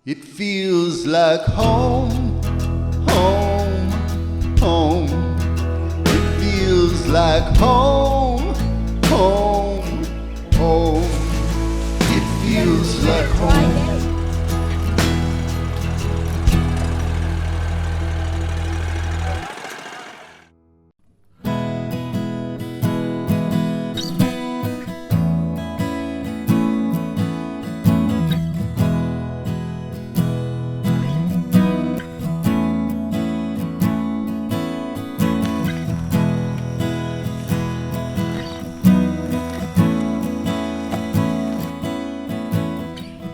It feels like home, home, home. It feels like home, home, home. It feels like home.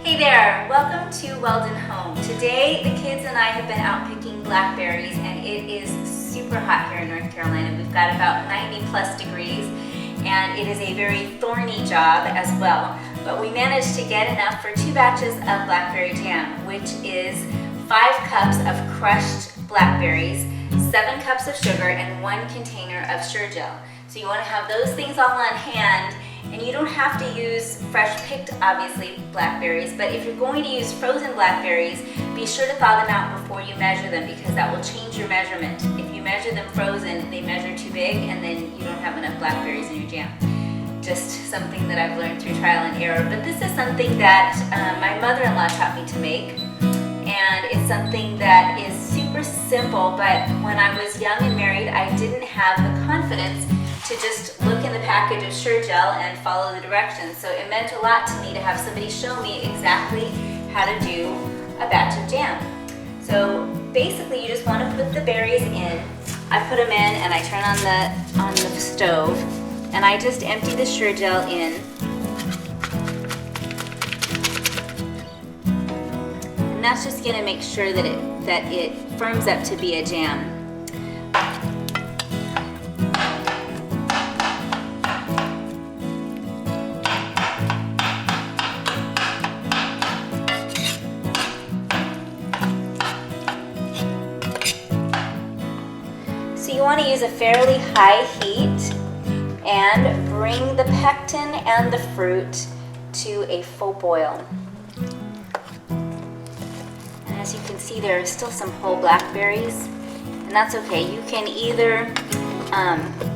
Hey there, welcome to Weldon Home. Today the kids and I have been out picking blackberries and it is super hot here in North Carolina. We've got about 90 plus degrees and it is a very thorny job as well. But we managed to get enough for 2 batches of blackberry jam, which is 5 cups of crushed blackberries, 7 cups of sugar, and 1 container of Sure Gel. So you want to have those things all on hand. And you don't have to use fresh picked, obviously, blackberries, but if you're going to use frozen blackberries, be sure to thaw them out before you measure them because that will change your measurement. If you measure them frozen, they measure too big and then you don't have enough blackberries in your jam. Just something that I've learned through trial and error, but this is something that my mother-in-law taught me to make, and it's something that is super simple, but when I was young and married, I didn't have the confidence to just look in the package of Sure Gel and follow the directions. So it meant a lot to me to have somebody show me exactly how to do a batch of jam. So basically you just want to put the berries in. I put them in and I turn on the stove and I just empty the Sure Gel in. And that's just going to make sure that it firms up to be a jam. So you want to use a fairly high heat and bring the pectin and the fruit to a full boil. And as you can see, there are still some whole blackberries, and that's okay. You can either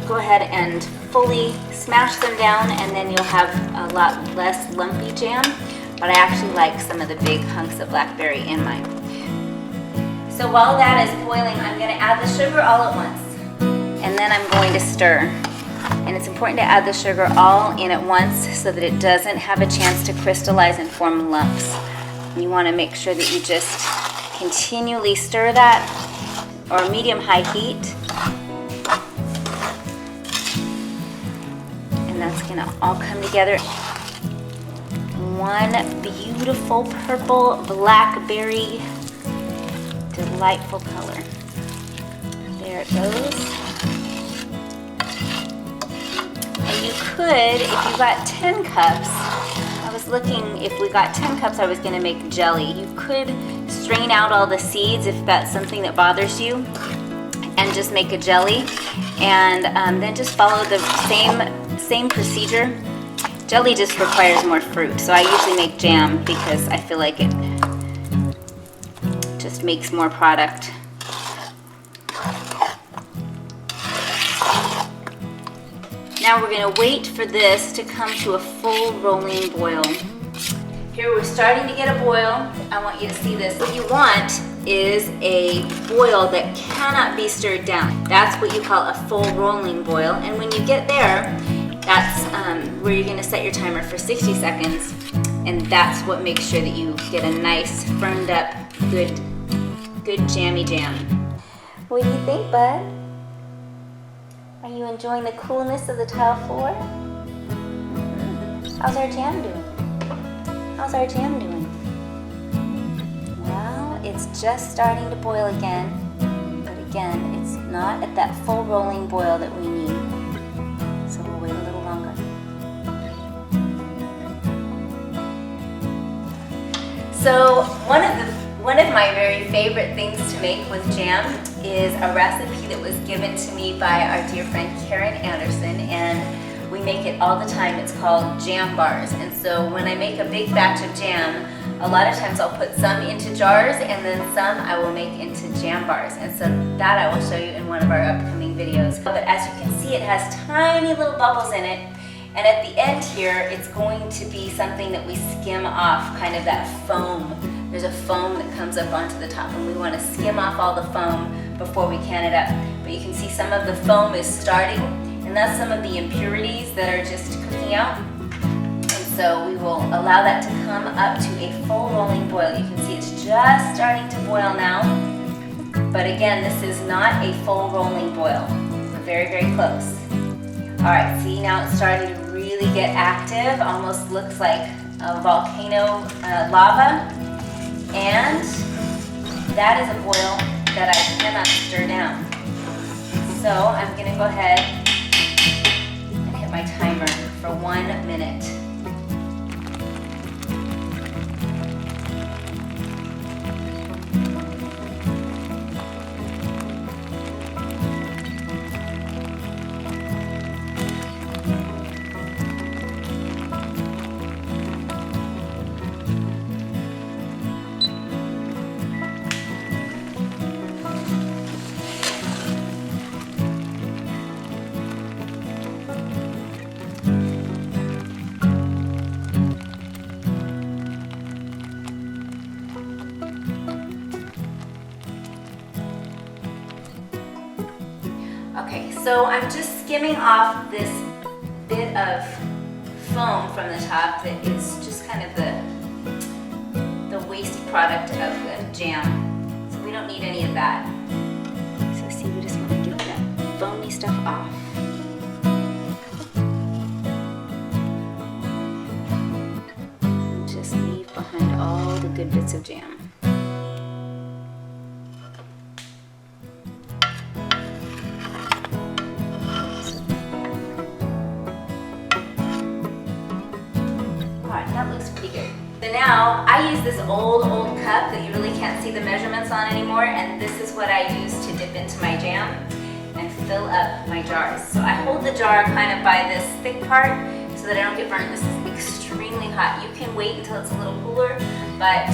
go ahead and fully smash them down and then you'll have a lot less lumpy jam, but I actually like some of the big hunks of blackberry in mine. So while that is boiling, I'm going to add the sugar all at once. And then I'm going to stir. And it's important to add the sugar all in at once so that it doesn't have a chance to crystallize and form lumps. And you want to make sure that you just continually stir that, or medium-high heat. And that's going to all come together. One beautiful purple blackberry, delightful color. There it goes. And you could, if you got 10 cups, I was looking, if we got 10 cups, I was going to make jelly. You could strain out all the seeds if that's something that bothers you and just make a jelly. And then just follow the same procedure. Jelly just requires more fruit, so I usually make jam because I feel like it just makes more product. Now we're going to wait for this to come to a full rolling boil. Here we're starting to get a boil. I want you to see this. What you want is a boil that cannot be stirred down. That's what you call a full rolling boil. And when you get there, that's where you're going to set your timer for 60 seconds. And that's what makes sure that you get a nice, firmed up, good jammy jam. What do you think, bud? Are you enjoying the coolness of the tile floor? How's our jam doing? How's our jam doing? Well, it's just starting to boil again. But again, it's not at that full rolling boil that we need. So we'll wait a little longer. So one of my very favorite things to make with jam is a recipe that was given to me by our dear friend Karen Anderson, and we make it all the time. It's called jam bars. And so when I make a big batch of jam, A lot of times I'll put some into jars and then some I will make into jam bars. And so that I will show you in one of our upcoming videos. But as you can see, it has tiny little bubbles in it. And at the end here, it's going to be something that we skim off, kind of that foam. There's a foam that comes up onto the top, and we want to skim off all the foam before we can it up. But you can see some of the foam is starting, and that's some of the impurities that are just cooking out. And so we will allow that to come up to a full rolling boil. You can see it's just starting to boil now. But again, this is not a full rolling boil. We're very, very close. All right, see, now it's starting to really get active. Almost looks like a volcano lava. And that is a boil that I cannot stir down. So I'm gonna go ahead and hit my timer for 1 minute. Okay, so I'm just skimming off this bit of foam from the top that is just kind of the waste product of the jam. So we don't need any of that. So see, we just want to get that foamy stuff off. Just leave behind all the good bits of jam. That looks pretty good. So now I use this old cup that you really can't see the measurements on anymore, and this is what I use to dip into my jam and fill up my jars. So I hold the jar kind of by this thick part so that I don't get burnt. This is extremely hot. You can wait until it's a little cooler, but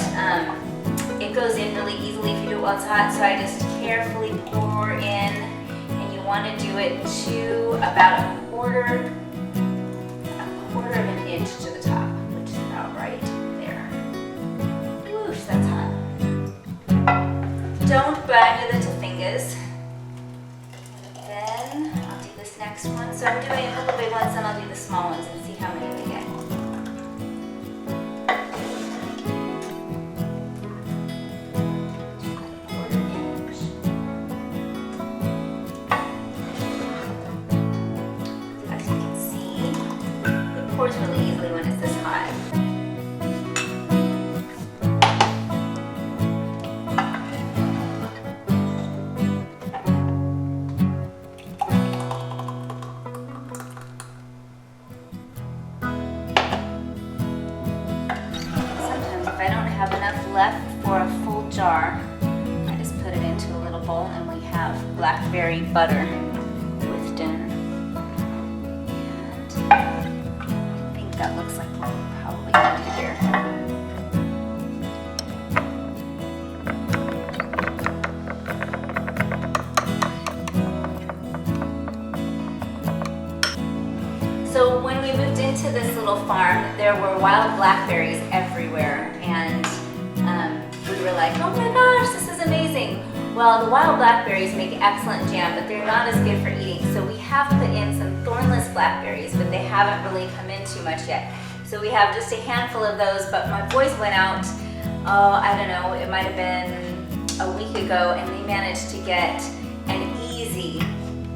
it goes in really easily if you do it while it's hot. So I just carefully pour in, and you want to do it to about a quarter of an inch to the top. Right there. Whoosh, that's hot. Don't burn your little fingers. And then I'll do this next one. So I'm doing a couple big ones, and I'll do the small ones and see how many we get. As you can see, it pours really easily when it's this hot. Have enough left for a full jar, I just put it into a little bowl, and we have blackberry butter with dinner. And I think that looks like what we're probably going to do here. So when we moved into this little farm, there were wild blackberries everywhere, and we were like, oh my gosh, this is amazing. Well, the wild blackberries make excellent jam, but they're not as good for eating. So we have put in some thornless blackberries, but they haven't really come in too much yet. So we have just a handful of those, but my boys went out, I don't know, it might have been a week ago, and they managed to get an easy,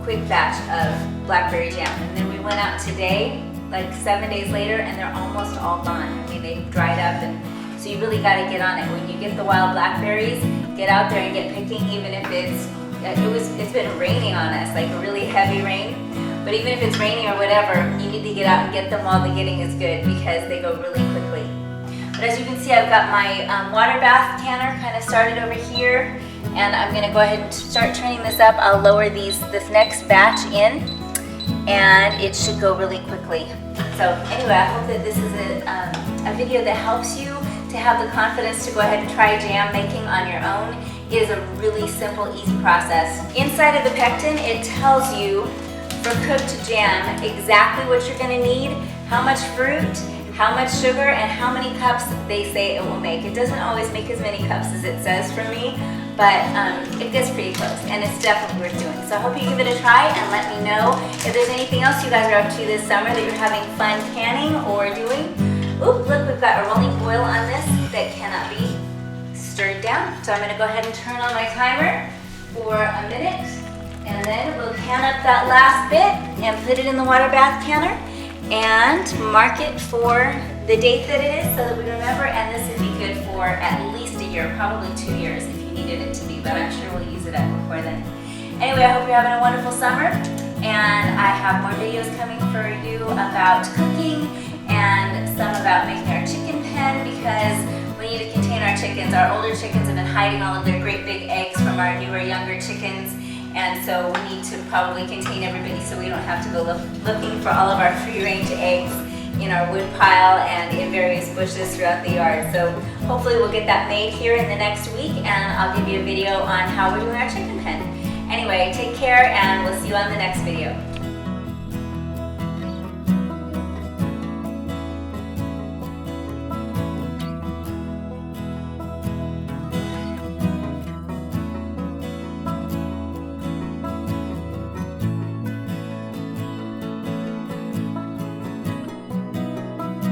quick batch of blackberry jam. And then we went out today, like 7 days later, and they're almost all gone. I mean, they've dried up, and so you really got to get on it. When you get the wild blackberries, get out there and get picking, even if it's been raining on us, like really heavy rain. But even if it's raining or whatever, you need to get out and get them while the getting is good, because they go really quickly. But as you can see, I've got my water bath canner kind of started over here, and I'm going to go ahead and start turning this up. I'll lower this next batch in, and it should go really quickly. So anyway, I hope that this is a video that helps you to have the confidence to go ahead and try jam making on your own. It is a really simple, easy process. Inside of the pectin, it tells you for cooked jam exactly what you're going to need, how much fruit, how much sugar, and how many cups they say it will make. It doesn't always make as many cups as it says for me, but it gets pretty close, and it's definitely worth doing. So I hope you give it a try and let me know if there's anything else you guys are up to this summer that you're having fun canning or doing. Oop, look, we've got a rolling boil on this that cannot be stirred down. So I'm gonna go ahead and turn on my timer for a minute, and then we'll can up that last bit and put it in the water bath canner and mark it for the date that it is so that we remember, and this would be good for at least a year, probably 2 years if you needed it to be, but I'm sure we'll use it up before then. Anyway, I hope you're having a wonderful summer, and I have more videos coming for you about cooking and some about making our chicken pen, because we need to contain our chickens. Our older chickens have been hiding all of their great big eggs from our newer, younger chickens. And so we need to probably contain everybody so we don't have to go looking for all of our free-range eggs in our wood pile and in various bushes throughout the yard. So hopefully we'll get that made here in the next week, and I'll give you a video on how we're doing our chicken pen. Anyway, take care, and we'll see you on the next video.